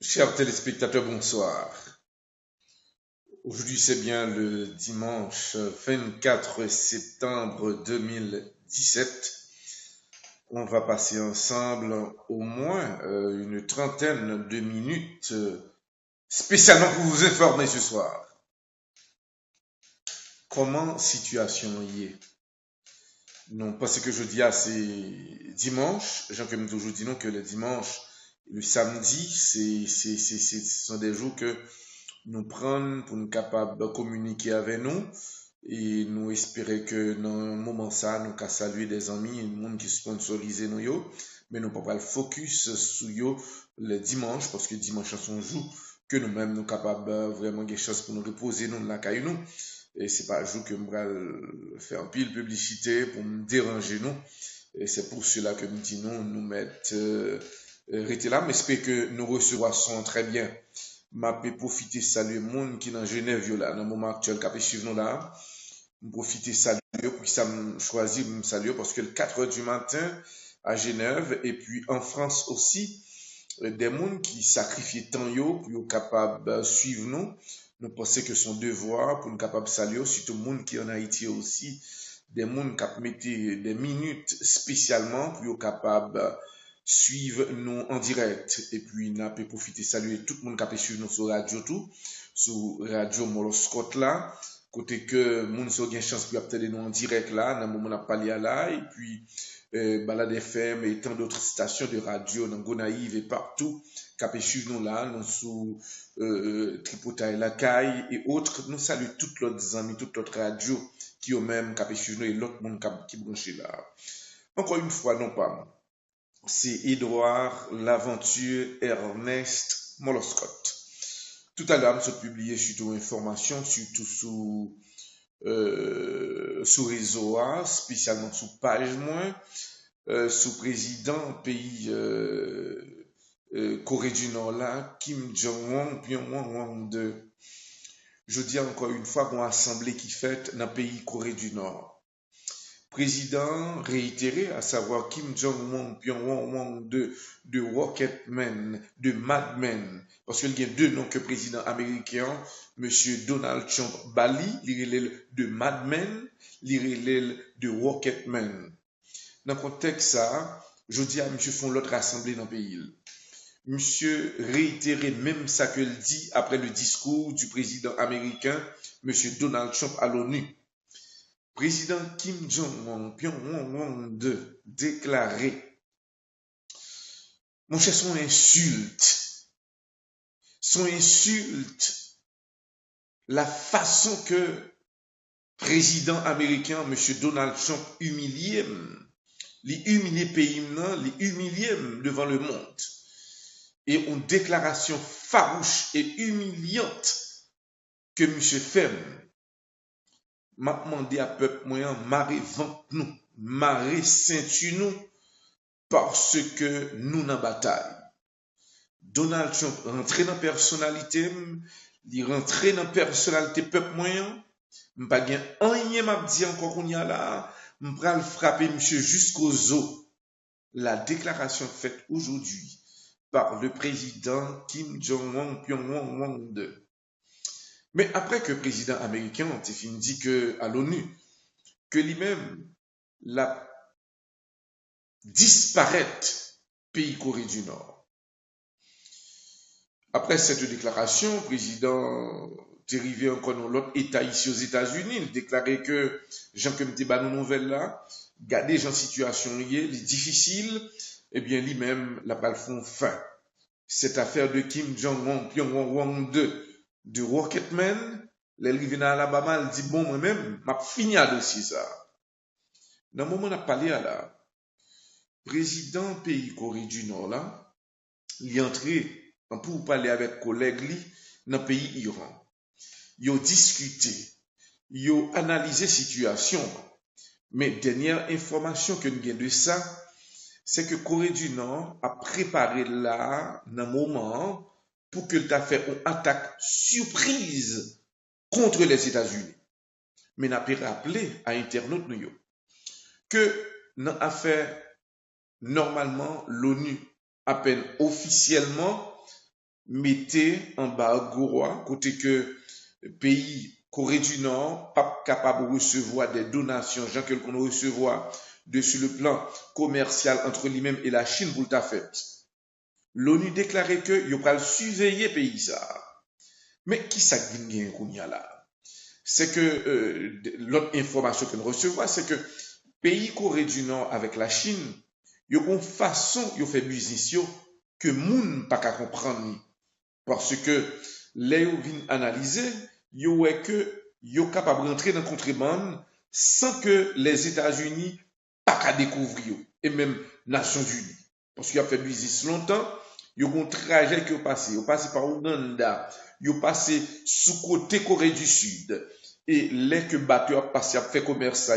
Chers téléspectateurs, bonsoir. Aujourd'hui, c'est bien le dimanche 24 septembre 2017. On va passer ensemble au moins une trentaine de minutes spécialement pour vous informer ce soir. Comment situation y est? Non, parce que je dis c'est dimanche. J'en comme toujours dit non que le dimanche, le samedi, ce sont des jours que nous prendre pour nous capables de communiquer avec nous et nous espérer que dans un moment ça, nous qu'à saluer des amis et le monde qui sponsorise nous yo, mais nous pas le focus sur yo le dimanche parce que dimanche c'est son jour que nous-mêmes nous capables vraiment quelque chose pour nous reposer nous la caille nous et c'est pas un jour que nous faire un pile publicité pour me déranger nous et c'est pour cela que nous disons nous mettre rester là mais j'espère que nous recevrons très bien. M'a profiter saluer monde qui dans Genève là dans le moment actuel qui suivre nous là. Profiter saluer pour que ça me choisit me saluer parce que le 4 heures du matin à Genève et puis en France aussi des monde qui sacrifient tant yo pour être capable suivre nous. Nous pensons que son devoir pour nous capable saluer surtout monde qui en Haïti aussi des monde qui mettent des minutes spécialement pour être capable suivre nous en direct et puis n'a peut profiter saluer tout le monde qui peut suivre nous sur radio tout sur radio Moloscotte là côté que moun so gen chance pour attendre nous en direct là dans moment on a parlé là et puis Balade FM et tant d'autres stations de radio dans Gonaïve et partout qui peut suivre nous là nous sous Tripotaille la Caille et autres nous saluons toutes les amis toutes les radios qui ont même qui peut suivre nous et l'autre monde qui branché là encore une fois non pas c'est Édouard L'Aventure Ernest Moloscotte. Tout à l'heure, je publié surtout information, surtout sous réseau, spécialement sous page moins, sous président pays Corée du Nord là, Kim Jong-un, Pyongyang de. Je dis encore une fois, qu'on assemblée qui fait dans le pays Corée du Nord. Président réitéré, à savoir Kim Jong-un, Pyongyang de Rocketman, de Madman, parce qu'il y a deux noms que président américain, monsieur Donald Trump Bali, il de Madman, il de Rocketman. Dans le contexte ça, je dis à monsieur font l'autre assemblée dans le pays. Monsieur réitéré même ça que dit après le discours du président américain, monsieur Donald Trump à l'ONU. Président Kim Jong-un, Pyongyang de déclarer, mon cher, son insulte, la façon que président américain, M. Donald Trump, humilie pays, les humilie devant le monde. Et une déclaration farouche et humiliante que M. Femme m'a demandé à peuple moyen, marrer vente nous, marrer ceinture nous, parce que nous n'en bataille. Donald Trump rentré dans personnalité, il rentré dans personnalité peuple moyen, m'pa gen rien m'a dit encore qu'on y a là, m'pral frapper monsieur jusqu'aux os. La déclaration faite aujourd'hui par le président Kim Jong-un Pyongyang de. Mais après que le président américain a fini dit que à l'ONU que lui-même la disparaître pays Corée du Nord. Après cette déclaration, le président dérivé encore dans l'autre État ici aux États-Unis, il déclarait que Jean comme te nos nouvelles là, garder Jean situation liée, difficile, eh bien lui-même la balle font fin. Cette affaire de Kim Jong-un, Pyongyang de Rocketman, l'arrivée à Alabama, elle dit bon moi-même, m'a fini à dossier ça. Dans le moment où on a parlé à la président pays Corée du Nord là, il est entré pour parler avec collègue li dans le pays Iran. Ils ont discuté, ils ont analysé situation. Mais dernière information que nous avons de ça, c'est que Corée du Nord a préparé là, dans un moment, pour que tu fait une attaque surprise contre les États-Unis. Mais n'a pas rappelé à internautes nous que dans l'affaire, normalement, l'ONU, à peine officiellement, mettez embargo côté que pays Corée du Nord pas capable de recevoir des donations, gens que qu'on recevoir de sur le plan commercial entre lui-même et la Chine pour le fait. L'ONU déclarait que il va surveiller pays ça. Mais qui ça qui qu'on y a là? C'est que l'autre information que nous recevons, c'est que pays Corée du Nord avec la Chine, il y a une façon de faire business que moun pas qu'à comprendre. Parce que les vient analyser, yo est que yo capable de rentrer dans le contrebande sans que les États-Unis pas qu'à découvrir et même Nations Unies. Parce qu'il a fait business longtemps, yo un trajet qui a passé, par Ouganda, yo passé sous côté Corée du Sud et les que bateau a passé a fait commerce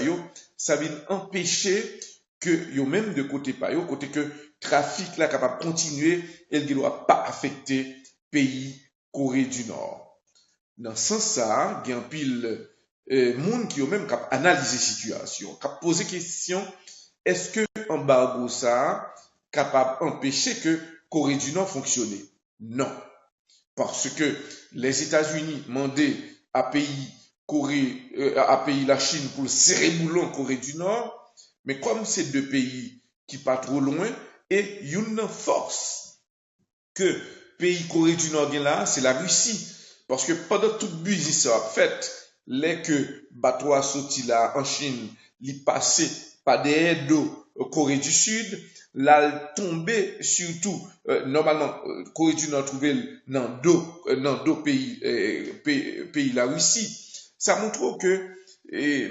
ça vient empêcher que yo même de côté pas yo côté que trafic là capable continuer et il ne doit pas affecter pays Corée du Nord. Dans ce sens-là, il y a un pile monde qui ont même analysé la situation, qui a posé question, est-ce que l'embargo ça capable d'empêcher que Corée du Nord fonctionne? Non. Parce que les États-Unis demandaient à pays la Chine pour le serrer boulon Corée du Nord, mais comme c'est deux pays qui pas trop loin, et une force que pays Corée du Nord là, c'est la Russie. Parce que pendant toute business ça fait, les que bateau a sorti là en Chine, il passé par des d'eau Corée du Sud, là tombé surtout normalement Corée du Nord trouvé dans deux pays la Russie. Ça montre que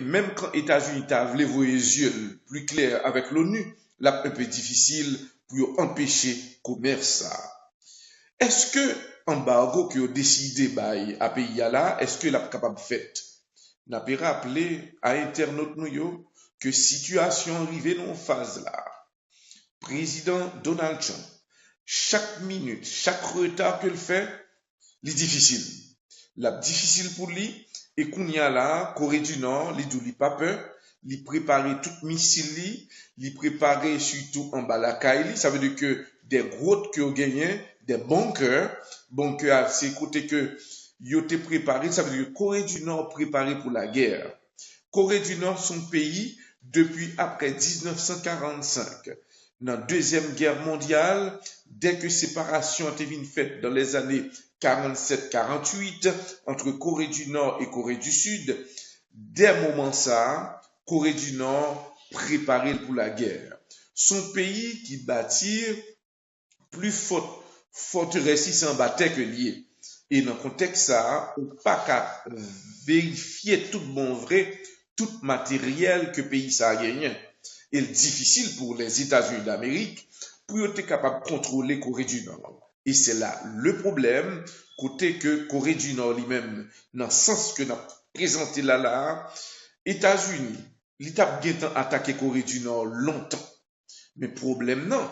même quand les États-Unis voulu voir les yeux plus clairs avec l'ONU, là un peu difficile pour empêcher le commerce ça. Est-ce que embargo que vous décidé à pays là, est-ce que la capable fait? N'a pas rappelé à internaute nous que situation arrivée dans phase là. Président Donald Trump, chaque minute, chaque retard qu'il fait, c'est difficile. La difficile pour lui et qu'on y a là, Corée du Nord, il pas peur, il préparer tout missile, il préparer surtout en bas la caille, ça veut dire que des grottes que vous gagnez, des bunkers c'est côté que yo te préparé, ça veut dire que Corée du Nord préparé pour la guerre. Corée du Nord, son pays, depuis après 1945, dans la Deuxième Guerre mondiale, dès que séparation a été faite dans les années 47-48 entre Corée du Nord et Corée du Sud, dès ce moment ça, Corée du Nord préparé pour la guerre. Son pays qui bâtit plus forteresse en bataille que lié. Et dans le contexte ça, ou pas qu'à vérifier tout bon vrai, tout matériel que le pays ça a gagné. Et difficile pour les États-Unis d'Amérique pour être capable de contrôler Corée du Nord. Et c'est là le problème, côté que Corée du Nord lui-même, dans le sens que nous avons présenté là, États-Unis, l'État bien attaqué Corée du Nord longtemps. Mais problème non,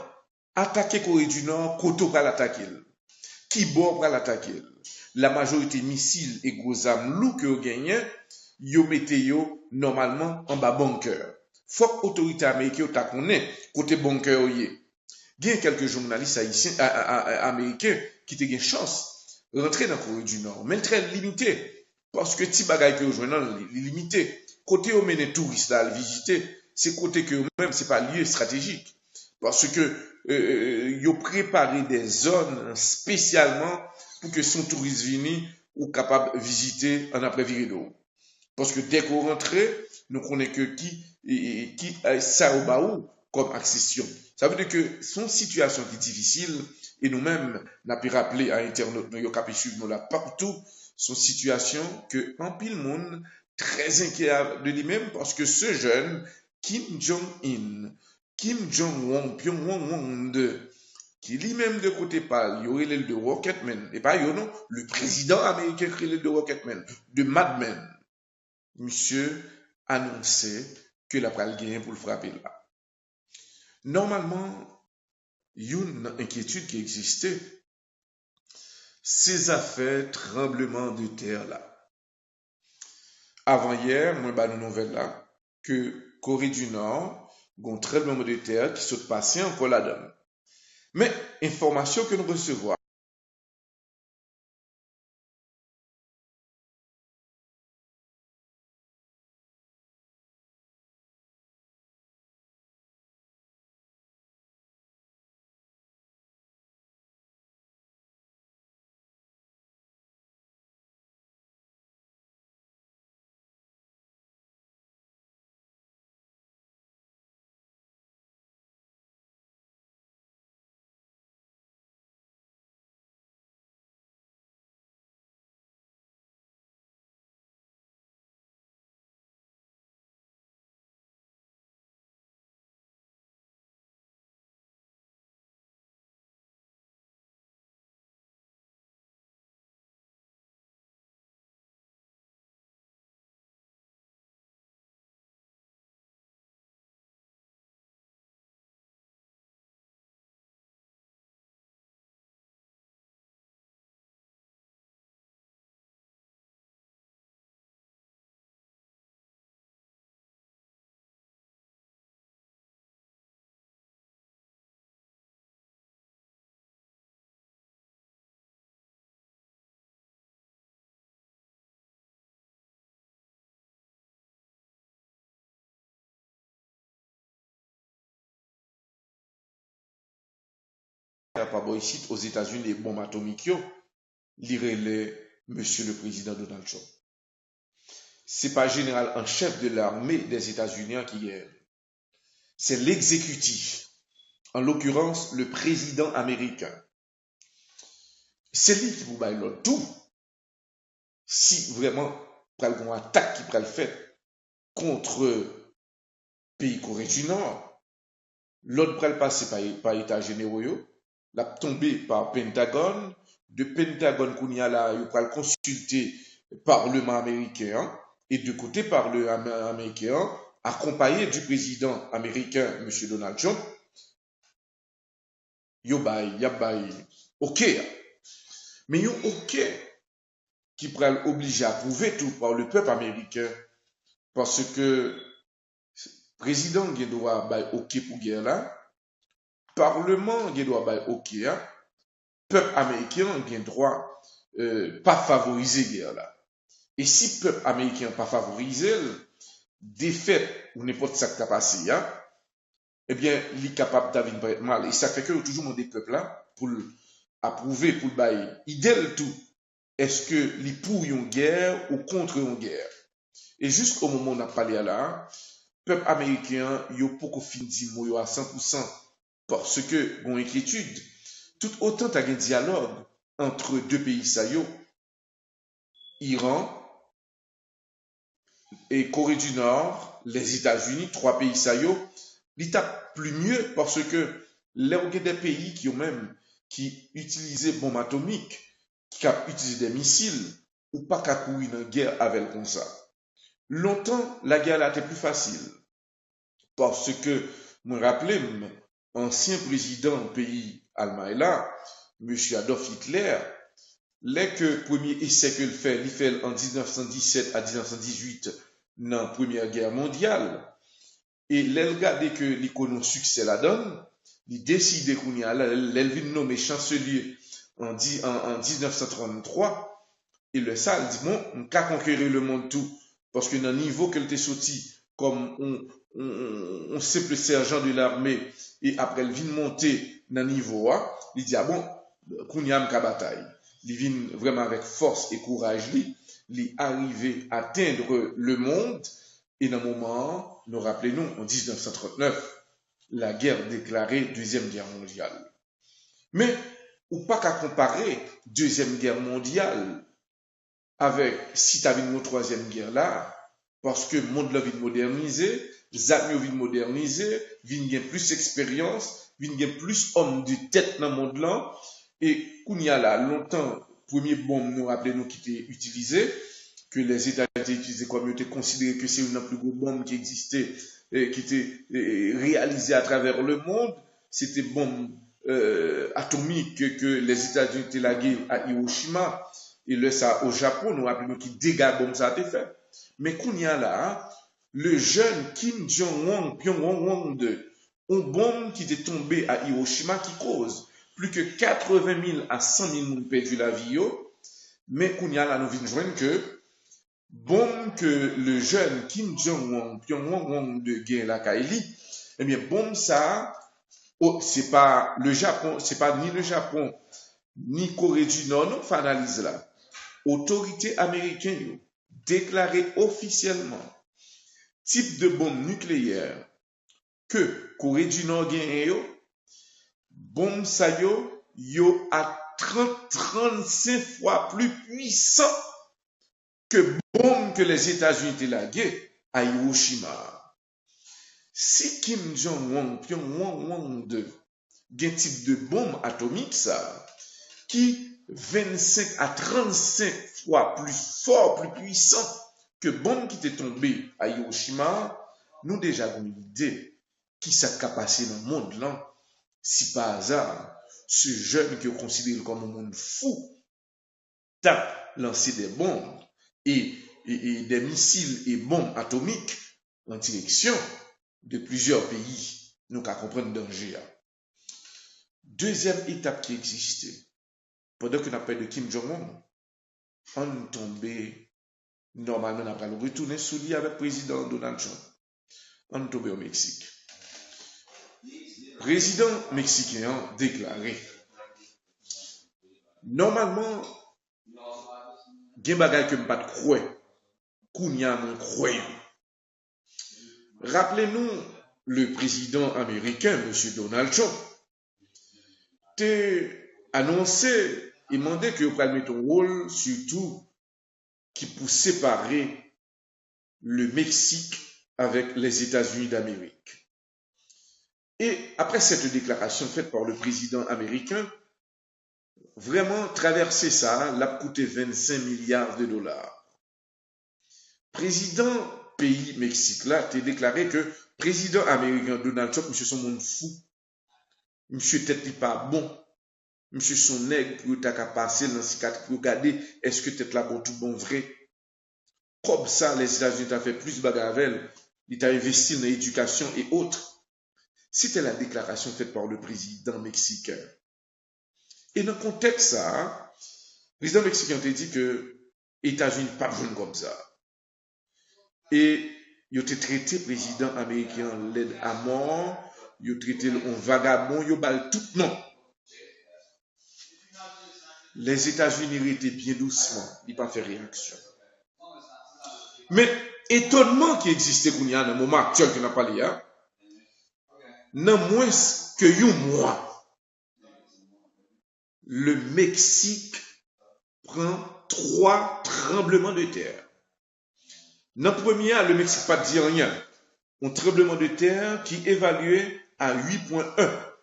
attaquer Corée du Nord, Koto va l'attaquer. Qui bord va l'attaquer. La majorité missiles et gros armes lourds que vous gagnez, yo mettez yo normalement en bas bunker. Faut que l'autorité américaine ta connaît côté bunker y est. Il y a quelques journalistes haïtiens américains qui ont une chance de rentrer dans la Corée du Nord, mais très limité parce que ti bagay que vous est limité. Côté où mène touristes à visiter, c'est côté que même c'est pas lieu stratégique parce que yo préparé des zones spécialement pour que son touriste vienne ou capable de visiter en après d'eau. Parce que dès qu'on rentre, nous connaissons que qui ça au baou comme accession. Ça veut dire que son situation qui est difficile et nous-mêmes n'a pas rappelé à internaute nous avons suivre nous là partout son situation que en pile monde très inquiet de lui-même parce que ce jeune Kim Jong-un, Kim Jong-un, Pyongyang 2, qui lui-même de côté pas, il y aurait le de Rocketman, et pas non, le président américain qui le de Rocketman, de Mad Men. Monsieur annonçait que la pral gagner pour le frapper là. Normalement, il y a une inquiétude qui existait. Ces affaires tremblement de terre là. Avant hier, moi, bah, une nouvelle là, que Corée du Nord, a un tremblement de terre qui saute passé encore là-dedans. Mais, information que nous recevons, par ici aux États-Unis les bombes atomiques, lirait Monsieur le Président Donald Trump. C'est pas le général en chef de l'armée des États-Unis qui est. C'est l'exécutif, en l'occurrence le président américain. C'est lui qui vous baille l'autre tout. Si vraiment, il y a une attaque qui peut le faire contre le pays Corée du Nord, l'autre peut le passer par État généraux, la tomber par Pentagone, de Pentagone qu'on y a là, il peut consulter le Parlement américain, et de côté Parlement américain, accompagné du président américain, M. Donald Trump, yo bay, ok. Mais yo ok qui pourrait obliger à approuver tout par le peuple américain. Parce que le président qui doit bay ok pour guerre là, Parlement qui doit bay ok, peuple américain a droit pas favoriser guerre là. Et si peuple américain pas favorisé, défaite ou n'importe ça qui a passé, eh bien, il est capable d'avoir mal. Et ça fait que toujours mon des peuples là pour approuver, pour le bailler. Idéal tout. Est-ce que les pour une guerre ou contre une guerre? Et jusqu'au moment où on a parlé là, le peuple américain, il y a beaucoup fini de à 100%. Parce que, bon, inquiétude, tout autant il y a un dialogue entre deux pays, ça y est, Iran et Corée du Nord, les États-Unis, trois pays, ça y est, l'état plus mieux parce que là, il y a des pays qui ont même, qui utilisaient bombes atomiques, qui ont utilisé des missiles, ou pas qu'à courir une guerre avec comme ça. Longtemps, la guerre là était plus facile. Parce que, me rappelez, ancien président du pays allemand là, M. Adolf Hitler, les que premier essai que il fait en 1917 à 1918 dans la Première Guerre mondiale, et là, regardez que l'économie succès la donne, il décide qu'on y a là, il nommé chancelier en 1933, et le ça, il dit, bon, on peut conquérir le monde tout, parce que dans le niveau qu'elle était sorti, comme on simple sergent de l'armée, et après, il vient monter dans le niveau, il dit, ah bon, qu'on y a une bataille. Il vient vraiment avec force et courage, il est arrivé à atteindre le monde, et dans le moment, nous rappelons, en 1939, la guerre déclarée, Deuxième Guerre mondiale. Mais, ou pas qu'à comparer Deuxième Guerre mondiale avec, si tu as une Troisième Guerre là, parce que le monde là vient moderniser, les amis viennent moderniser, viennent plus d'expérience, viennent plus hommes de tête dans le monde là, et qu'on y a là, longtemps, premier bombe, nous rappelons qui était utilisé, que les États-Unis utilisaient comme ils étaient considérés que c'est une des plus grosses bombes qui existait, qui était réalisée à travers le monde. C'était bombe atomique que les États-Unis étaient lagués à Hiroshima et le ça au Japon, nous rappelons qui dégâts bombe ça a été fait. Mais qu'on y a là, le jeune Kim Jong-un, Pyongyang 2, une bombe qui était tombée à Hiroshima qui cause plus que 80 000 à 100 000 personnes perdu la vie. Mais qu'on y a là, nous venons joindre que bombe que le jeune Kim Jong-un, Pyongyang de gain la Kaili, eh bien, bombe ça, c'est pas le Japon, c'est pas ni le Japon, ni Corée du Nord, non, fait analyse là. Autorité américaine déclaré officiellement type de bombe nucléaire que Corée du Nord gagne, bombe ça yo à 35 fois plus puissant que bombe que les États-Unis étaient lagués à Hiroshima. Si Kim Jong-un, Pyongyang 2, un type de bombe atomique, ça, qui 25 à 35 fois plus fort, plus puissant que bombe qui était tombée à Hiroshima, nous déjà avons une idée qui s'est passé dans le monde là, si par hasard, ce jeune qui est considéré comme un monde fou, tape lancer des bombes et des missiles et bombes atomiques en direction de plusieurs pays, nous qu'à comprendre le danger. Deuxième étape qui existait, pendant qu'on appelle de Kim Jong-un, on tombait, normalement, après le retourner sous lui avec le président Donald Trump. On tombait au Mexique. Président mexicain déclaré Normalement, gen bagay que m'pas croire, kounya mon croyant. Rappelez-nous, le président américain, M. Donald Trump, t'a annoncé et demandé que vous mettre un rôle, surtout, qui pour séparer le Mexique avec les États-Unis d'Amérique. Et après cette déclaration faite par le président américain, vraiment traverser ça, l'a coûté 25 milliards de dollars. Président pays Mexique là, t'es déclaré que président américain Donald Trump, monsieur son monde fou, monsieur tête pas bon, monsieur son nègre pour t'a qu'à passer dans ce cadre pour regarder est-ce que tête là bon tout bon vrai. Comme ça, les États-Unis ont fait plus de bagarre, ils ont investi dans l'éducation et autres. C'était la déclaration faite par le président mexicain. Et dans le contexte ça, le président mexicain a dit que les États-Unis pas besoin comme ça. Et il a traité le président américain l'aide à mort, il a traité un vagabond, il a bal tout non. Les États-Unis étaient bien doucement, ils n'ont pas fait réaction. Mais étonnement qui existait dans le moment actuel que nous avons parlé, non moins que un mois, le Mexique prend 3 tremblements de terre. Dans le premier, le Mexique pas dit rien. Un tremblement de terre qui évalué à 8,1,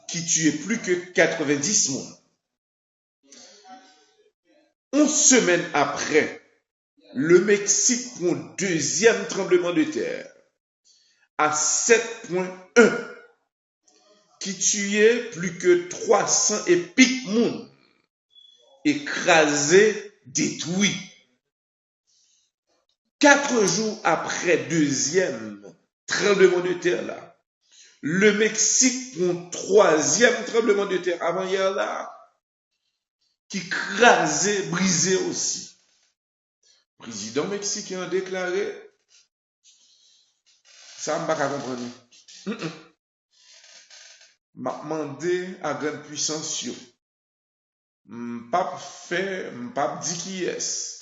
qui tuait plus que 90 monde. 11 semaines après, le Mexique prend un deuxième tremblement de terre à 7,1, qui tuait plus que 300 et pique monde, écrasé, détruit. 4 jours après deuxième tremblement de terre là, le Mexique prend troisième tremblement de terre avant hier là, qui crasé, brisé aussi. Le président mexicain a déclaré, ça m'a pas comprendre. M'a demandé à grande puissance yo. M'pas fait, m'pas dit qui est.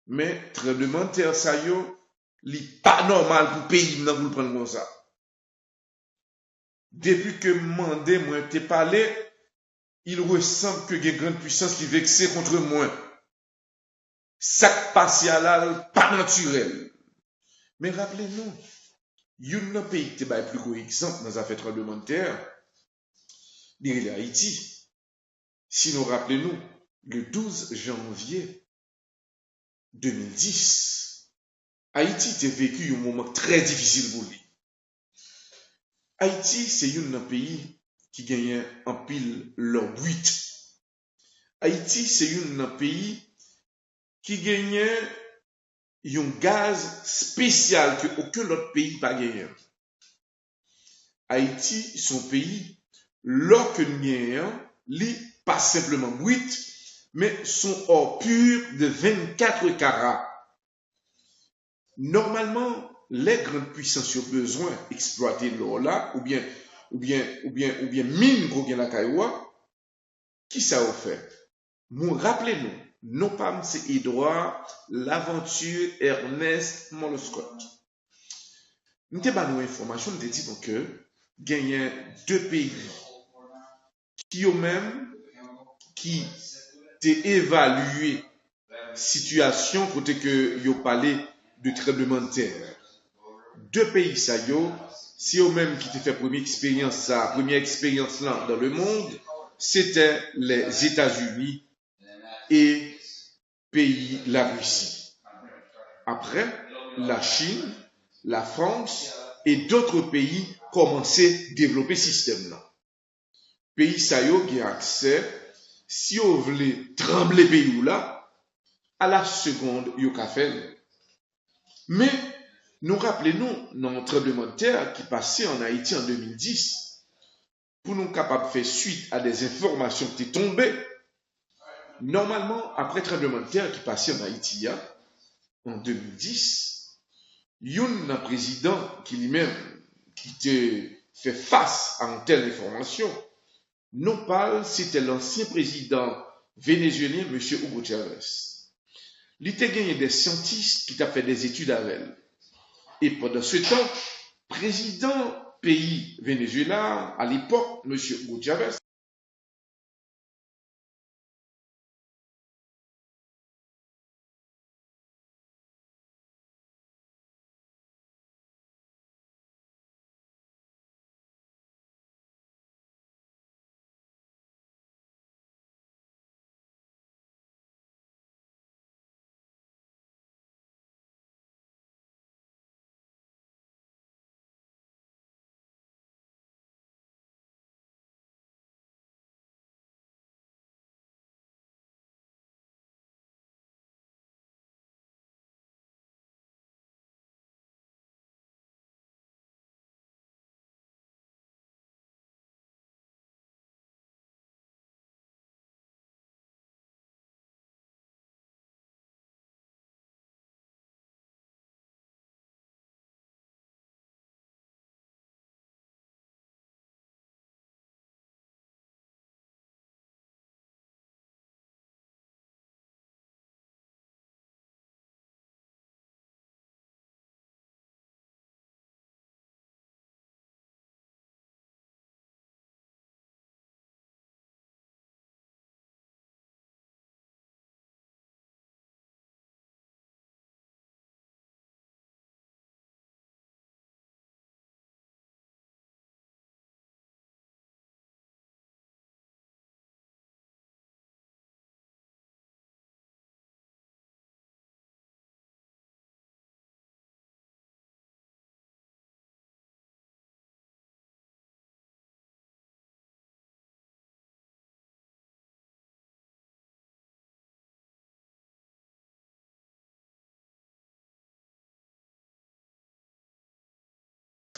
Mais tremblement de terre ça yo, li pas normal pour pays nan pour prendre comme ça. Depuis que mandé moi te parlé, il ressemble que une grande puissance qui vexé contre moi. Ça passe là pas naturel. Mais rappelez-nous, un pays qui est plus gros exemple dans les affaires tremblement de terre, c'est Haïti. Si nous rappelons, le 12 janvier 2010, Haïti a vécu un moment très difficile pour lui. Haïti, c'est un pays qui gagne en pile leur but. Haïti, c'est un pays qui gagne un gaz spécial que aucun autre pays n'a gagné. Haïti, son pays, lorsque nous gagnons, pas simplement brut, mais son or pur de 24 carats. Normalement, les grandes puissances ont besoin d'exploiter l'or là, ou bien mine qu'on gagne la Kaiwa, qui ça a fait? Rappelez-nous, non pas c'est Edouard, l'aventure Ernest Moloscott. Nous avons une information, nous disons que il y a 2 pays qui ont même qui t'ont évalué situation côté que yo parlé de tremblement de terre. 2 pays ça yo, si eux même qui t'ont fait première expérience là dans le monde, c'était les États-Unis et pays la Russie. Après, la Chine, la France et d'autres pays commençaient à développer ce système là. Pays ça yo qui a accès, si vous voulez trembler pays là, à la seconde yo ka fait. Mais nous rappelons dans notre tremblement de terre qui passait en Haïti en 2010, pour nous capables de faire suite à des informations qui étaient tombées. Normalement, après le tremblement de terre qui passait en Haïti en 2010, il y a un président qui lui-même qui fait face à une telle information, Non pas, c'était l'ancien président vénézuélien, M. Hugo Chavez. Il était gagné des scientifiques qui t'a fait des études avec elle. Et pendant ce temps, président pays Venezuela, à l'époque, M. Hugo Chavez,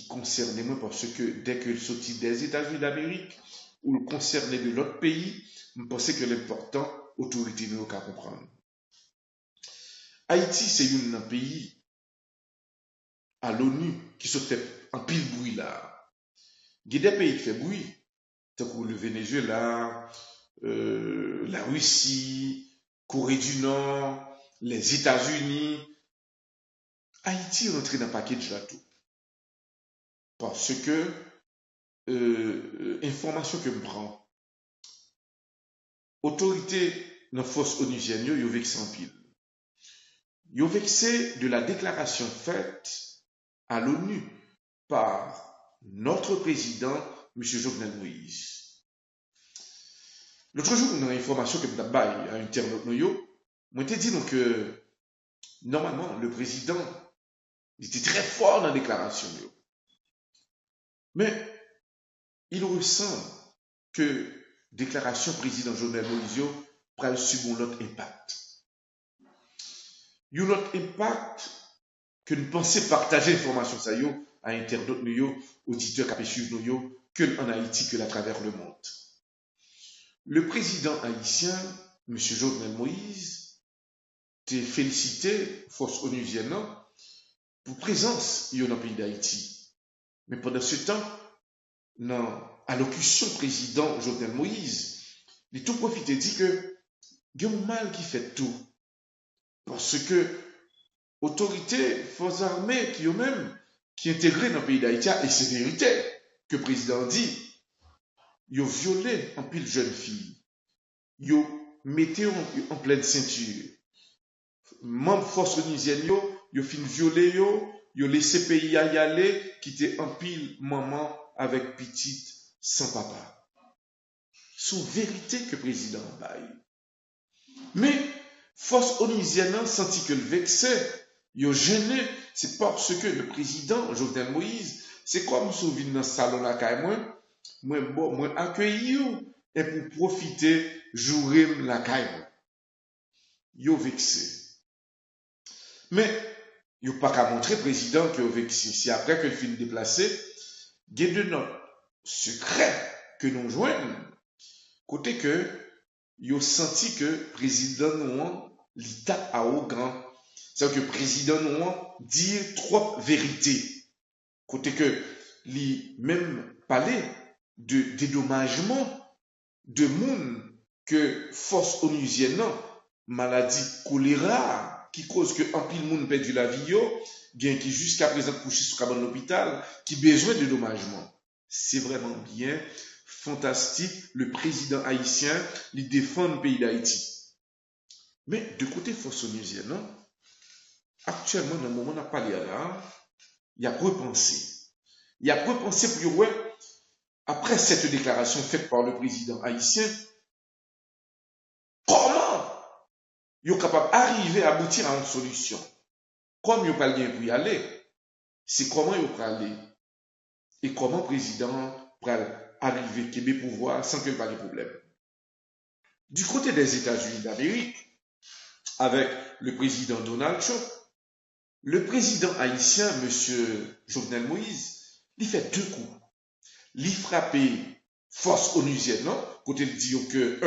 concernait moi parce que dès que sortit des États-Unis d'Amérique ou le concernait de l'autre pays, je pensais que l'important, autorité nous qu'à comprendre. Haïti, c'est un pays à l'ONU qui se fait un pile bruit là. Il y a des pays qui font bruit, comme le Venezuela, la Russie, Corée du Nord, les États-Unis. Haïti rentre dans le package là tout. Parce que, information que je prends, autorité dans la force onusienne, yo vexé en pile. Yo vexé de la déclaration faite à l'ONU par notre président, M. Jovenel Moïse. L'autre jour, on a une information que je à un internaute, moi, je dit que normalement, le président était très fort dans la déclaration. Mais il ressemble que déclaration président Jovenel Moïse prend subir l'autre impact. Il y a l'autre impact que nous pensons partager l'information ça à internautes, auditeurs qui suivent nous, que en Haïti, que à travers le monde. Le président haïtien, M. Jovenel Moïse, t'a félicité, force onusienne, pour présence dans le pays d'Haïti. Mais pendant ce temps, dans allocution président Jovenel Moïse, il a tout profité dit que il y a un mal qui fait tout. Parce que autorité, forces armées qui eux-mêmes, qui intégrés dans le pays d'Haïti, et c'est vérité que le président dit, ils ont violé en pile jeune fille. Ils ont mis en pleine ceinture. Membres force onusienne, ils ont fini violer, ils ont laissé pays y aller, quitter en pile maman avec petite sans papa. C'est vérité que le président baille. Mais force onusienne senti que le vexé, ils gêné, c'est parce que le président Jovenel Moïse, c'est comme si vous dans le salon là, moi accueilli et pour profiter, jouer la caille. Yo vexé. Mais, yo pas qu'à montrer président que yo vexé. Si après que le film déplacé, il y a de notre secret que nous joignons, côté que yo senti que président nous l'état à haut grand. C'est-à-dire que président nous dit trop vérité. Côté que lui même parler de dédommagement de monde que force onusienne, maladie choléra, qui cause que un pile monde perdu la vie, bien qui jusqu'à présent couché sous cabane l'hôpital, qui besoin de dommagement. C'est vraiment bien fantastique, le président haïtien, il défend le pays d'Haïti. Mais de côté force onusienne, actuellement, dans le moment où on a parlé là, il y a repensé. Il y a repensé pour ouais, après cette déclaration faite par le président haïtien, comment ils sont capables d'arriver à aboutir à une solution? Comme ils n'ont pas le bien pour y aller, c'est comment ils vont aller et comment le président va arriver Québec pouvoir sans qu'il n'y ait pas de problème. Du côté des États-Unis d'Amérique, avec le président Donald Trump, le président haïtien, M. Jovenel Moïse, il fait deux coups. Il frappe force onusienne, non? Côté il dit que,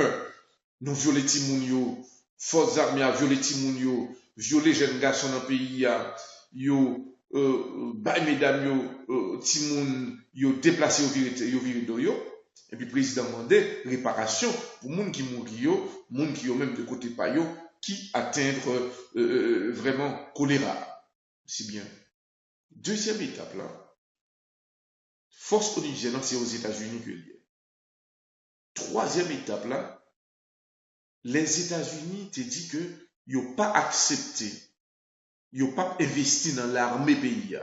nous violons Timounio, forces armées a violé Timounio, violé jeunes garçons dans le pays, yo, mesdames, yo, Timoun, yo déplacé yo virido yo. Et puis, le président demandé réparation pour les gens qui mourent, les gens qui ont même de côté pas yo, qui atteindre vraiment choléra. C'est bien. Deuxième étape là, force onusienne, c'est aux États-Unis que lié. Troisième étape là, les États-Unis te dit que ils n'ont pas accepté, ils n'ont pas investi dans l'armée pays.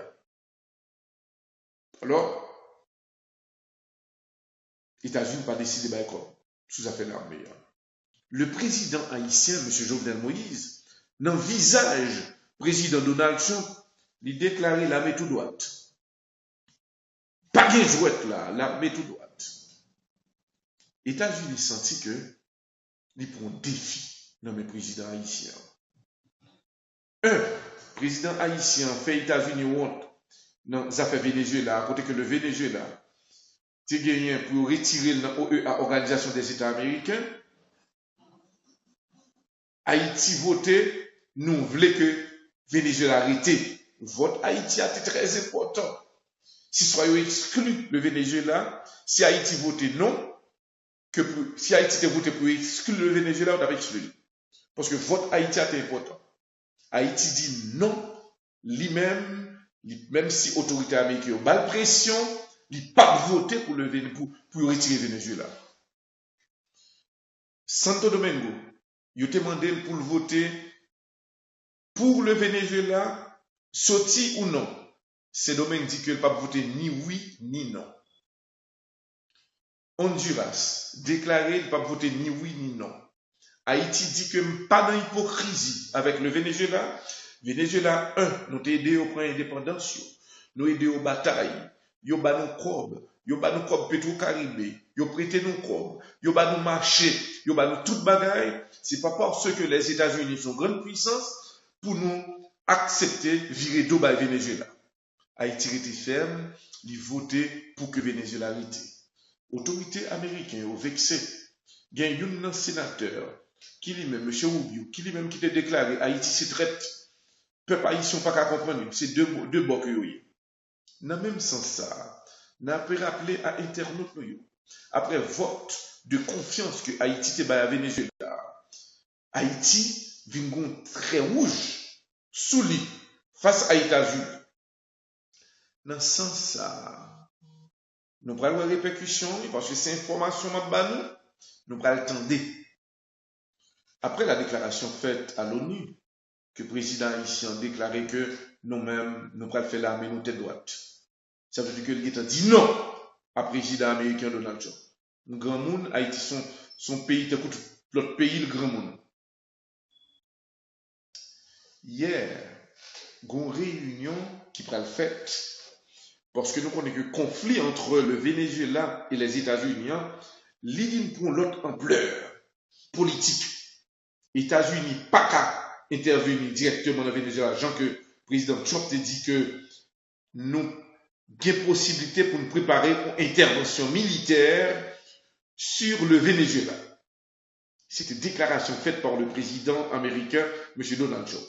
Alors, les États-Unis n'ont pas décidé de comme sous affaire l'armée. Le président haïtien, M. Jovenel Moïse, dans le visage président Donald Trump, il déclaré l'armée tout droite. Pas de jouette là, l'armée tout droite. Les États-Unis senti que ils prennent un défi dans le président haïtien. Président haïtien fait États-Unis honte dans les affaires Venezuela, à côté que le Venezuela, tu gagné pour retirer l'OEA, Organisation des États américains. Haïti voté, nous voulons que Venezuela arrête. Vote Haïti a été très important. Si soit exclu le Venezuela, si Haïti voté non, si Haïti voté pour exclure le Venezuela, on avait exclu. Parce que vote Haïti a été important. Haïti dit non, lui-même, même si l'autorité américaine a mal pression, il n'a pas voté pour retirer le Venezuela. Santo Domingo, il a demandé pour le voter pour le Venezuela, sorti ou non. C'est Domingue dit qu'il n'a pas voté ni oui ni non. Honduras, déclaré qu'il n'a pas voté ni oui ni non. Haïti dit que pas d'hypocrisie avec le Venezuela. Venezuela, nous t'ai aidé au point d'indépendance, nous aidé aux batailles, yo ba nous cob, Petro-Caribé, yo prêté nous cob, yo ba nous marché, yo ba nous toute bagaille. C'est pas parce que les États-Unis sont grande puissance pour nous accepter virer d'eau par Venezuela. Haïti était ferme, il votait pour que Venezuela arrête. Autorité américaine au vexé, il y a un sénateur qui lui-même, M. Rubio, qui lui-même qui a déclaré Haïti c'est traite. Peuple haïtien pas qu'à comprendre, c'est deux bords que oui. Dans le même sens ça, n'a pas rappelé à internautes après vote de confiance que Haïti était à Venezuela. Haïti vient très rouge sous lui face à États-Unis. Dans ce sens ça, nous prenons les répercussions parce que c'est information nous prenons le temps. Après la déclaration faite à l'ONU, que le président haïtien a déclaré que nous-mêmes, nous allons faire l'armée nous tête droite. Ça veut dire que l'État dit non à président américain Donald Trump. Le grand monde, Haïti, son pays, t'écoute l'autre pays, le grand monde. Hier, il y a une réunion qui prend le fait, parce que nous connaissons que le conflit entre le Venezuela et les États-Unis, l'idée pour l'autre ampleur politique. États-Unis, pas qu'à intervenir directement dans le Venezuela, genre que le président Trump te dit que nous avons possibilité pour nous préparer une intervention militaire sur le Venezuela. C'était une déclaration faite par le président américain, M. Donald Trump.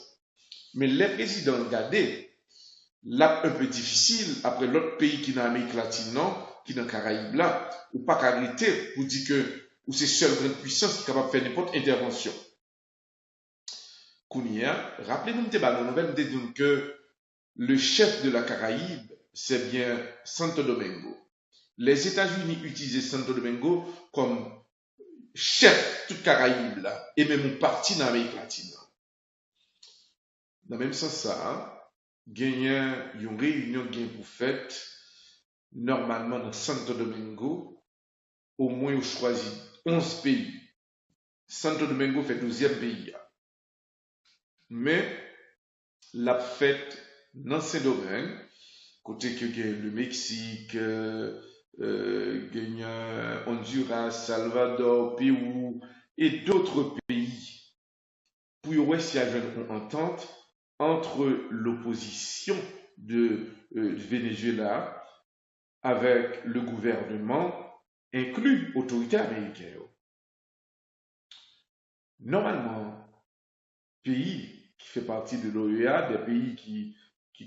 Mais les présidents regardez, là un peu difficile, après l'autre pays qui est dans l'Amérique latine, non, qui est dans les Caraïbes là, ou pas qu'arrêter pour dire que ou c'est seule grande puissance qui est capable de faire n'importe intervention. Kounia, rappelez-nous une nouvelle que le chef de la Caraïbe, c'est bien Santo Domingo. Les États-Unis utilisaient Santo Domingo comme chef de toute Caraïbe là, et même une partie dans l'Amérique latine. Dans le même sens, ça, il y a une réunion qui est pour faite normalement dans Santo Domingo, au moins on choisit 11 pays. Santo Domingo fait 12e pays. Mais la fête dans ces domaines, côté que le Mexique, Honduras, Salvador, Pérou et d'autres pays, pour y avoir une entente entre l'opposition du Venezuela avec le gouvernement, inclus l'autorité américaine. Normalement, pays qui fait partie de l'OEA, des pays qui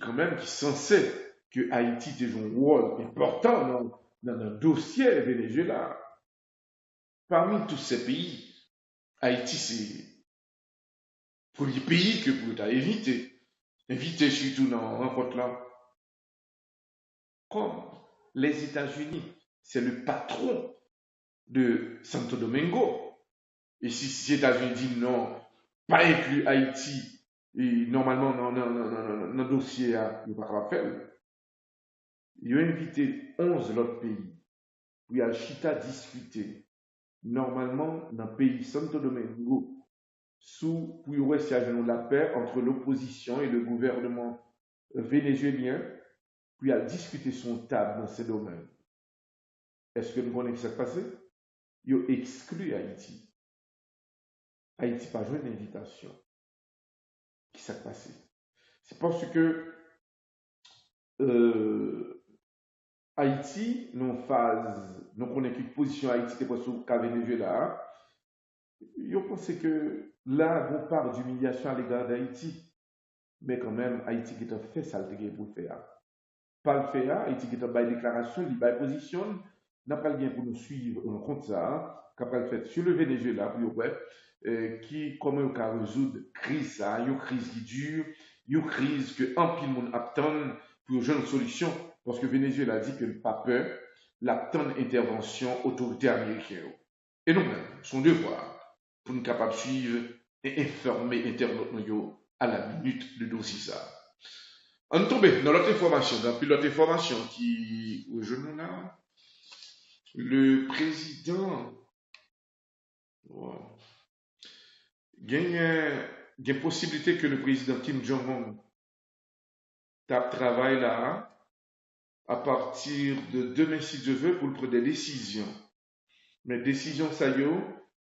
quand même qui sont censés que Haïti ait un rôle important dans le dossier Venezuela. Parmi tous ces pays, Haïti c'est le premier pays que vous avez évité surtout dans la rencontre là. Comme les États-Unis, c'est le patron de Santo Domingo. Et si les États-Unis disent non, pas inclus Haïti, et normalement, dans le dossier, il n'y a pas faire. Il a invité 11 autres pays. Puis il y a Chita discuté. Normalement, dans le pays Santo Domingo, pour y avoir la paix entre l'opposition et le gouvernement vénézuélien, puis il a discuté son table dans ces domaines. Est-ce que nous connaissons ce qui s'est passé? Il a exclu Haïti. Haïti n'a pas joué une invitation. Qui s'est passé? C'est parce que Haïti, nous connaissons une position Haïti qui est sur le Venezuela. Je pense que là, on parle d'humiliation à l'égard d'Haïti. Mais quand même, Haïti qui a fait ça pour faire. Pas le faire, Haïti qui a fait une déclaration, il a une position. N'a pas le bien pour nous suivre, on compte ça, qu'après le fait sur le Venezuela, qui, comment on peut résoudre la crise, une crise qui dure, une crise que un pile monde attend pour une solution, parce que Venezuela dit que le pas peur, l'attend intervention autorité américaine. Et nous-mêmes, son devoir, pour nous capables de suivre et informer internautes à la minute de dossier ça. On tombe dans l'autre information, dans l'autre information qui, au genou là, le président, wow, il y a une possibilité que le président Kim Jong-un travaille là à partir de demain si Dieu veut pour prendre des décisions. Mais décision ça y est,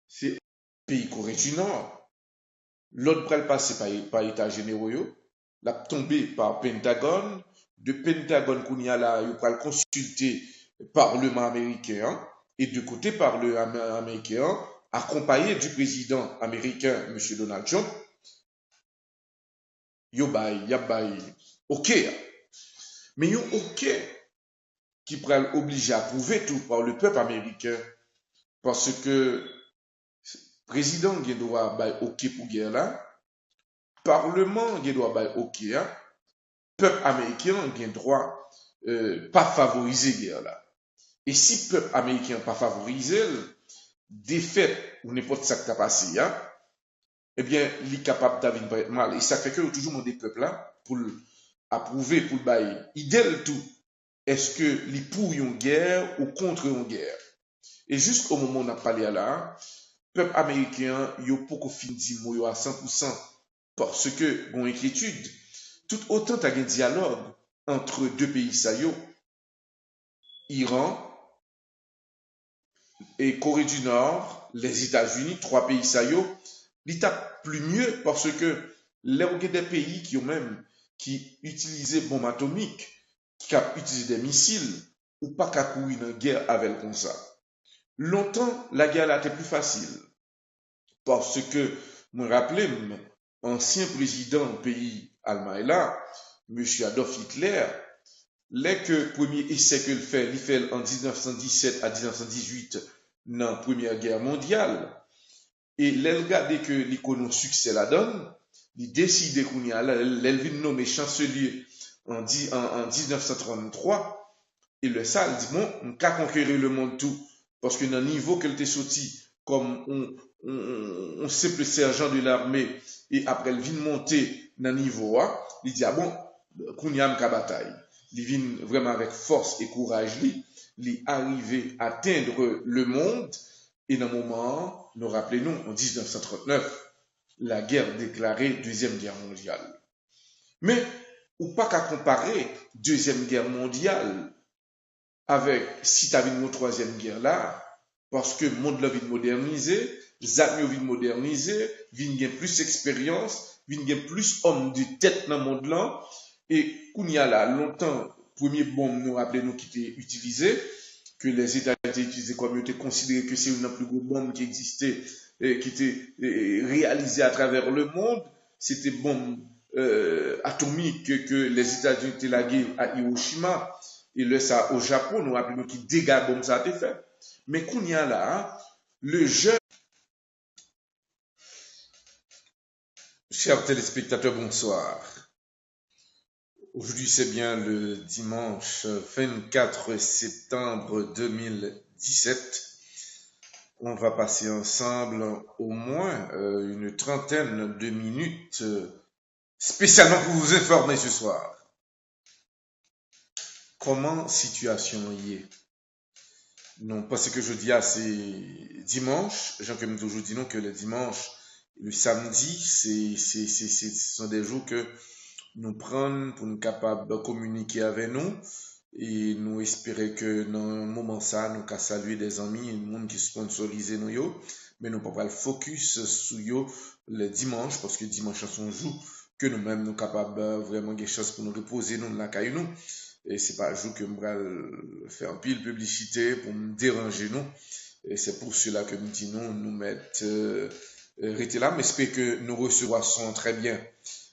c'est pays Corée du Nord. L'autre pral passer par État généraux, la tombé par Pentagone. De Pentagone qu'on y a là, il pral consulter Parlement américain et de côté Parlement américain accompagné du président américain M. Donald Trump. Yo bay OK. Mais yo OK qui pral obligé à approuver tout par le peuple américain parce que président qui doit bay OK pour guerre là, parlement qui doit bay OK, peuple américain qui droit pas favoriser guerre là. Et si le peuple américain pas favorisé, défaite ou n'importe ça qui a passé, eh bien, il est capable d'avoir mal. Et ça fait que toujours des peuples là pour approuver, pour le bailler. Idéal tout. Est-ce que les pour une guerre ou contre une guerre? Et jusqu'au moment où on a parlé là, le peuple américain, il a beaucoup fini de à 100% parce que, bon, inquiétude, tout autant il y a un dialogue entre deux pays, ça y est, Iran, et Corée du Nord, les États-Unis, 3 pays ça y est, l'état plus mieux parce que les des pays qui utilisaient bombes atomiques, qui ont utilisé des missiles, ou pas qu'à courir une guerre avec comme ça. Longtemps, la guerre là était plus facile. Parce que, me rappelez, ancien président du pays allemand là, M. Adolf Hitler, les que premier essai que il fait en 1917 à 1918 dans la Première Guerre mondiale. Et l'elle regarde que l'économie succès la donne, il décide qu'on y a là, elle vient nommer chancelier en 1933. Et le ça, il dit, bon, on peut conquérir le monde tout. Parce que dans le niveau qu'elle était sorti, comme on simple sergent de l'armée, et après, elle vient monter dans le niveau A, il dit, ah bon, qu'on y a une bataille. Il vient vraiment avec force et courage, il arrive à atteindre le monde, et dans le moment, nous rappelons, en 1939, la guerre déclarée, Deuxième Guerre mondiale. Mais, ou pas qu'à comparer Deuxième Guerre mondiale avec si tu as une troisième guerre là, parce que le monde là vient moderniser, Zamio vient moderniser, vient gagner plus d'expérience, vient gagner plus homme de tête dans le monde là, et qu'on y a là, longtemps, premier bombe nous rappelez nous qui était utilisé, que les États-Unis utilisaient comme ils étaient considérés que c'est une des plus grosses bombes qui existait, qui était réalisée à travers le monde, c'était bombe atomique que les États-Unis étaient lagués à Hiroshima, et le ça au Japon, nous rappelons qui dégâts bombe ça a été fait. Mais qu'on y a là, le jeune, chers téléspectateurs, bonsoir. Aujourd'hui, c'est bien le dimanche 24 septembre 2017. On va passer ensemble au moins une trentaine de minutes, spécialement pour vous informer ce soir. Comment situation y est? Non, parce que je dis c'est dimanche. Jean comme toujours dit non que le dimanche, le samedi, ce sont des jours que nous prenons pour nous capables de communiquer avec nous et nous espérer que dans un moment ça, nous qu'à saluer des amis et le monde qui sponsorise nous yo, mais nous pas le focus sur yo le dimanche parce que dimanche c'est un jour que nous-mêmes nous capables vraiment quelque chose pour nous reposer nous la caille nous. Et c'est pas un jour que je vais faire un pile publicité pour me déranger nous. Et c'est pour cela que nous disons nous mettre rester là, mais j'espère que nous recevrons très bien.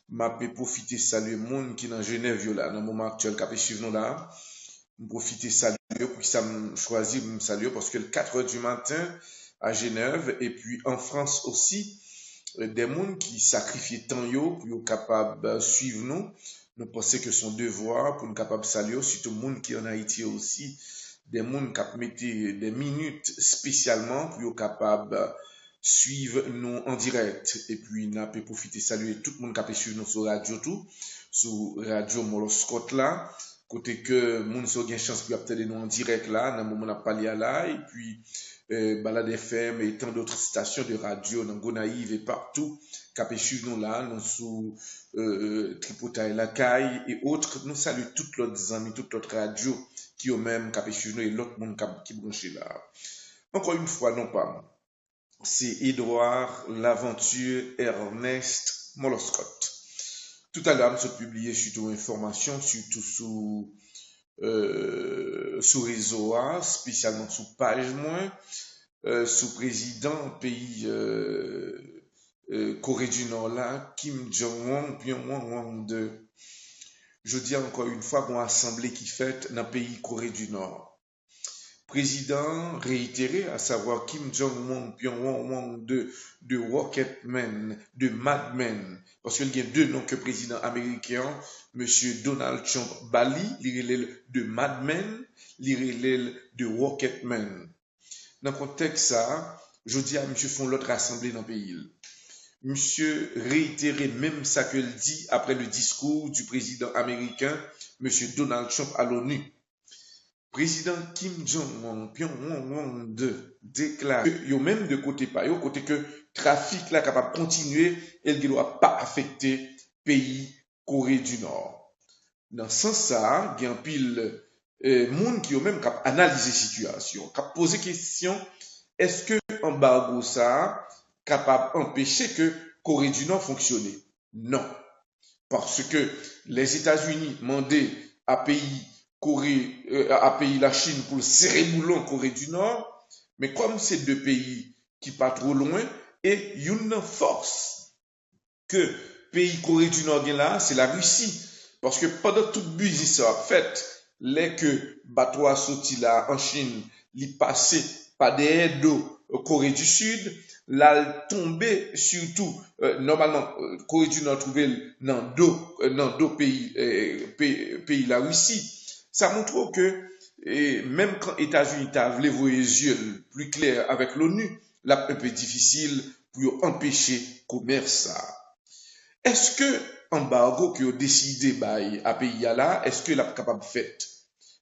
M'a profiter saluer le monde qui est dans Genève là, dans le moment actuel, qui a suivre nous là. Profiter saluer pour que ça me choisisse me saluer parce que le 4h du matin à Genève et puis en France aussi, des monde qui sacrifient tant yo pour être capable de suivre nous. Nous pensons que son devoir pour nous capable saluer, surtout le monde qui est en Haïti aussi, des monde qui mettent des minutes spécialement pour être capable suivre nous en direct. Et puis, nous avons profité saluer tout le monde qui a suivre nous sur radio tout, sur radio Moloscott là, côté que moun so gen chance pour obtenir nous en direct là, dans le moment où on a parlé à là, et puis, Balade FM et tant d'autres stations de radio dans Gonaïve et partout, qui a suivre nous là, nous sous Tripotaille, La Caille et autres. Nous saluons toutes leurs amis, toutes leurs radios qui ont même qui a suivre nous et l'autre monde qui branché là. Encore une fois, non pas. C'est Edouard L'Aventure Ernest Moloscott. Tout à l'heure, nous avons publié surtout informations, surtout sous réseau A, spécialement sous page moins, sous président pays Corée du Nord là, Kim Jong-un, Pyongyang 2. Je dis encore une fois, bon assemblée qui fait dans le pays Corée du Nord. Président réitéré, à savoir Kim Jong-un, Pyongyang 2, de Rocketman, de Madman, parce qu'il y a deux noms que président américain, monsieur Donald Trump Bali, il de Madman, il de Rocketman. Dans le contexte ça, je dis à monsieur font l'autre assemblée dans le pays. Monsieur réitéré même ça que le dit après le discours du président américain, monsieur Donald Trump à l'ONU. Président Kim Jong-un, Pyongyang 2, déclare que yo même de côté pas, yo côté que trafic là capable continuer, elle ne doit pas affecter pays Corée du Nord. Dans ce sens ça, il y a un pile monde qui ont même cap analyser situation, cap poser question, est-ce que embargo ça capable empêcher que Corée du Nord fonctionne? Non. Parce que les États-Unis demandaient à pays la Chine pour le serrer boulon Corée du Nord, mais comme c'est deux pays qui pas trop loin, et une force que pays Corée du Nord est là, c'est la Russie. Parce que pendant toute business ça fait, les que bateau a sorti là en Chine, li passé par derrière d'eau Corée du Sud, là tombé surtout normalement Corée du Nord trouvé dans deux pays la Russie. Ça montre que même quand États-Unis t'a voulu voir les yeux plus clairs avec l'ONU, là un peu difficile pour empêcher commerce ça. Est-ce que embargo que décidé à pays là, est-ce que la capable fait?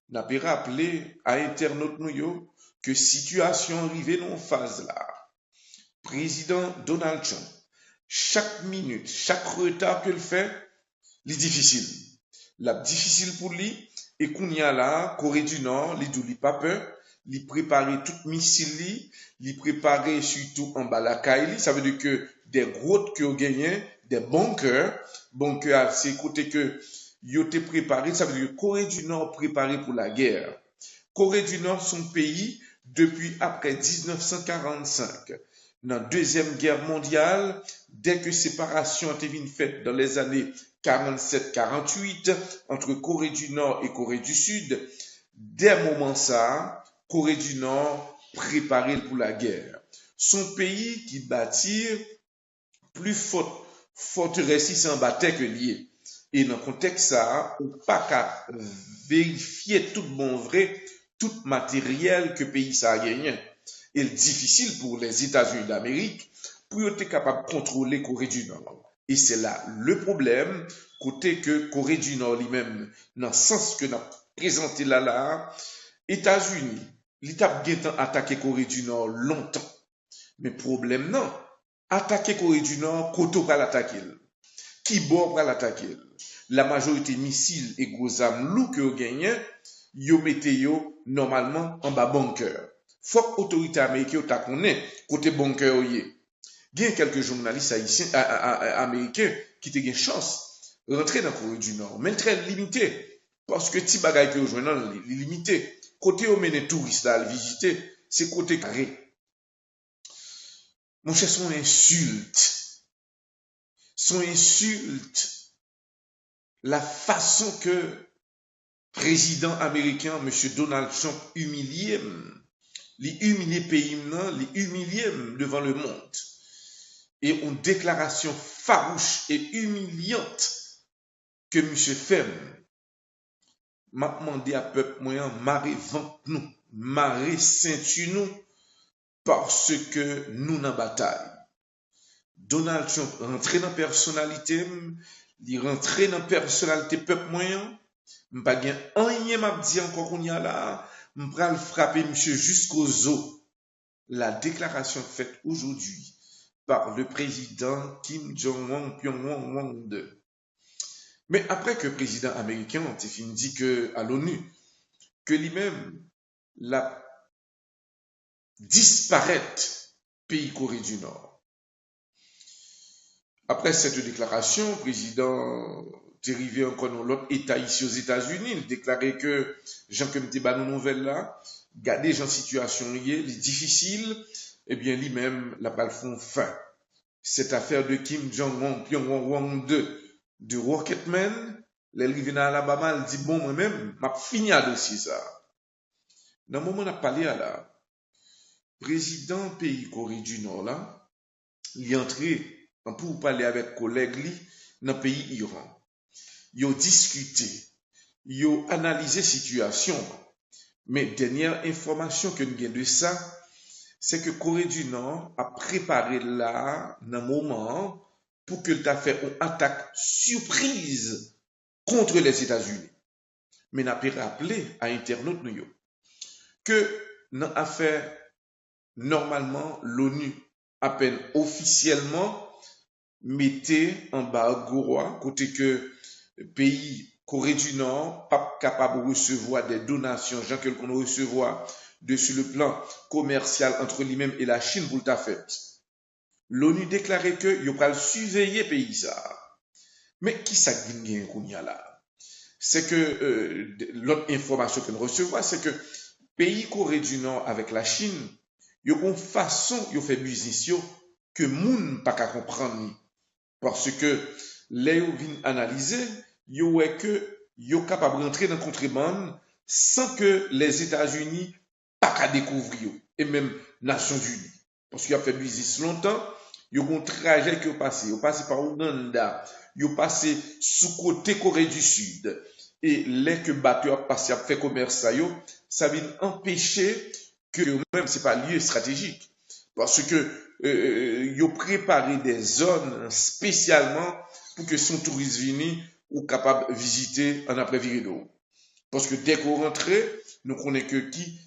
N'a pas rappelé à internaute nous que situation arrivée dans phase là. Président Donald Trump, chaque minute, chaque retard qu'il fait, c'est difficile. La difficile pour lui, et qu'on y a là, Corée du Nord, il dit pas peur, il préparer tout missile, il préparer surtout en bas la caille, ça veut dire que des grottes que vous gagnez, des bunkers c'est côté que vous été préparé, ça veut dire que Corée du Nord préparé pour la guerre. Corée du Nord, son pays, depuis après 1945, dans la Deuxième Guerre mondiale, dès que séparation a été faite dans les années 47-48 entre Corée du Nord et Corée du Sud, dès moment ça, Corée du Nord préparée pour la guerre. Son pays qui bâtit plus forteresse sans bataille que lié. Et dans le contexte ça, on pas qu'à vérifier tout bon vrai, tout matériel que le pays ça a gagné. Et difficile pour les États-Unis d'Amérique pour être capable de contrôler Corée du Nord. Et c'est là le problème, côté que Corée du Nord lui-même, dans le sens que nous avons présenté là, États-Unis, l'État a attaqué Corée du Nord longtemps. Mais problème non, attaquer Corée du Nord, Koto va l'attaquer. Qui bord va l'attaquer. La majorité missiles et gros armes lourds que vous gagnez, yo mettez yo normalement en bas bunker. Faut que l'autorité américaine ta connaît côté bunker y est. Il y a quelques journalistes haïtiens américains qui ont une chance de rentrer dans la Corée du Nord, mais très limité parce que ti bagay que rejoindre est limité. Côté où mène touristes à visiter, c'est côté carré. Mon cher, son insulte, la façon que président américain, M. Donald Trump, humilie pays, les humilie devant le monde. Et une déclaration farouche et humiliante que M. Fem m'a demandé à peuple moyen, marrer vente nous, marrer ceinture nous, parce que nous n'en bataille. Donald Trump rentré dans la personnalité, il rentré dans la personnalité peuple moyen, m'pas gen rien m'a dit encore qu'on y a là, m'pral frapper monsieur jusqu'aux os. La déclaration faite aujourd'hui par le président Kim Jong-un Pyongyang II. Mais après que le président américain a dit que à l'ONU que lui-même la disparaître pays Corée du Nord. Après cette déclaration, le président dérivé encore dans l'autre État ici aux États-Unis, il déclarait que Jean comme te nos nouvelles là, garder gens situation liée, les difficiles, eh bien lui-même la balle font fin. Cette affaire de Kim Jong-un Pyongyang II de Rocketman, l'arrivée dans Alabama, elle dit bon moi-même, m'a fini à dossier ça. Dans le moment où on a parlé à la président pays Corée du Nord là, il est entré pour parler avec collègues dans le pays Iran. Ils ont discuté, ils ont analysé la situation. Mais dernière information que nous avons de ça, c'est que Corée du Nord a préparé là, dans un moment, pour que tu fait une attaque surprise contre les États-Unis. Mais n'a pas rappelé à internaute nous que dans l'affaire, normalement, l'ONU, à peine officiellement, mettait en bas roi, côté que pays Corée du Nord pas capable de recevoir des donations, gens que l'on recevoir dessus le plan commercial entre lui-même et la Chine pour le fait. L'ONU déclarait que il va surveiller pays ça. Mais qui ça gagne qu'on y a là? C'est que l'autre information que nous recevons, c'est que pays Corée du Nord avec la Chine, il y a une façon de faire business que moun pas qu'à comprendre. Parce que les vient analyser, yo est que yo capable de rentrer dans la contrebande sans que les États-Unis pas qu'à découvrir. et même Nations Unies. Parce qu'il a fait business longtemps, il y a un trajet qui est passé. Il est passé par Ouganda, il est passé sous côté Corée du Sud. Et les que bateau a passé à faire commerce, ça vient empêcher que même c'est pas lieu stratégique. Parce que ils ont préparé des zones spécialement pour que son touriste vini ou capable de visiter en après-viré d'eau. Parce que dès qu'on rentrait, nous connaissons que qui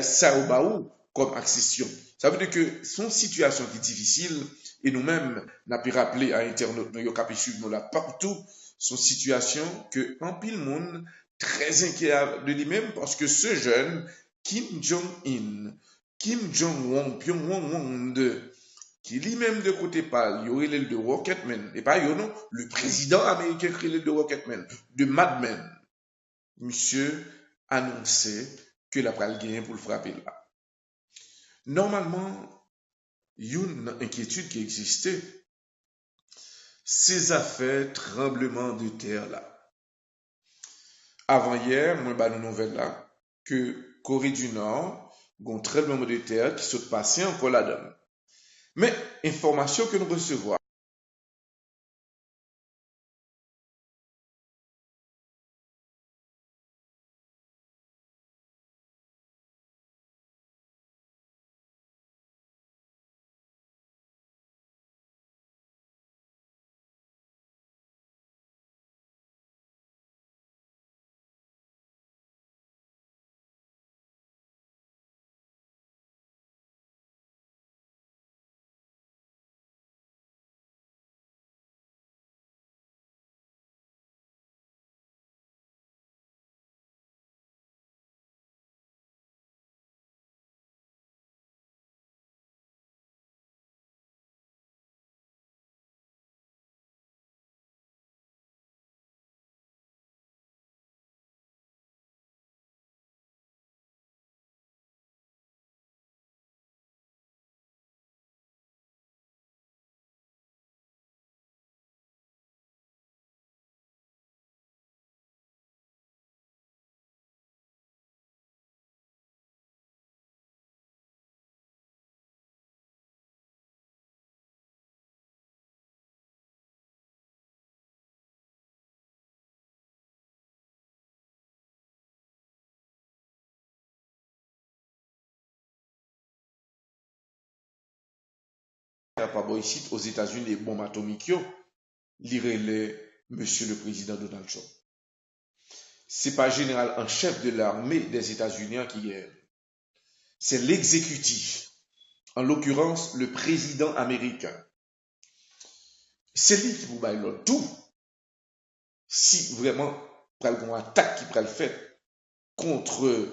ça au baou comme accession. Ça veut dire que son situation qui est difficile, et nous-mêmes, n'a pu rappeler à Internet, nous avons suivre nous là partout, son situation que en pile monde très inquiet de lui-même parce que ce jeune, Kim Jong-un, Kim Jong-un, Pyongyang 2, qui lui-même de côté parle, il y aurait le de Rocketman, et pas non, le président américain qui le de Rocketman, de Madman. Monsieur annonçait que la pral gagner pour le frapper là. Normalement, il y a une inquiétude qui existait. Ces affaires tremblement de terre là. Avant hier, moi, bah, une nouvelle là, que Corée du Nord, a un tremblement de terre qui se passait encore là-dedans. Mais, information que nous recevons, pas bon ici aux États-Unis, les bombes atomiques, lirez les Monsieur le Président Donald Trump. C'est pas général en chef de l'armée des États-Unis qui est, c'est l'exécutif, en l'occurrence le président américain. C'est lui qui vous baille tout. Si vraiment, il y a une attaque qui peut le faire contre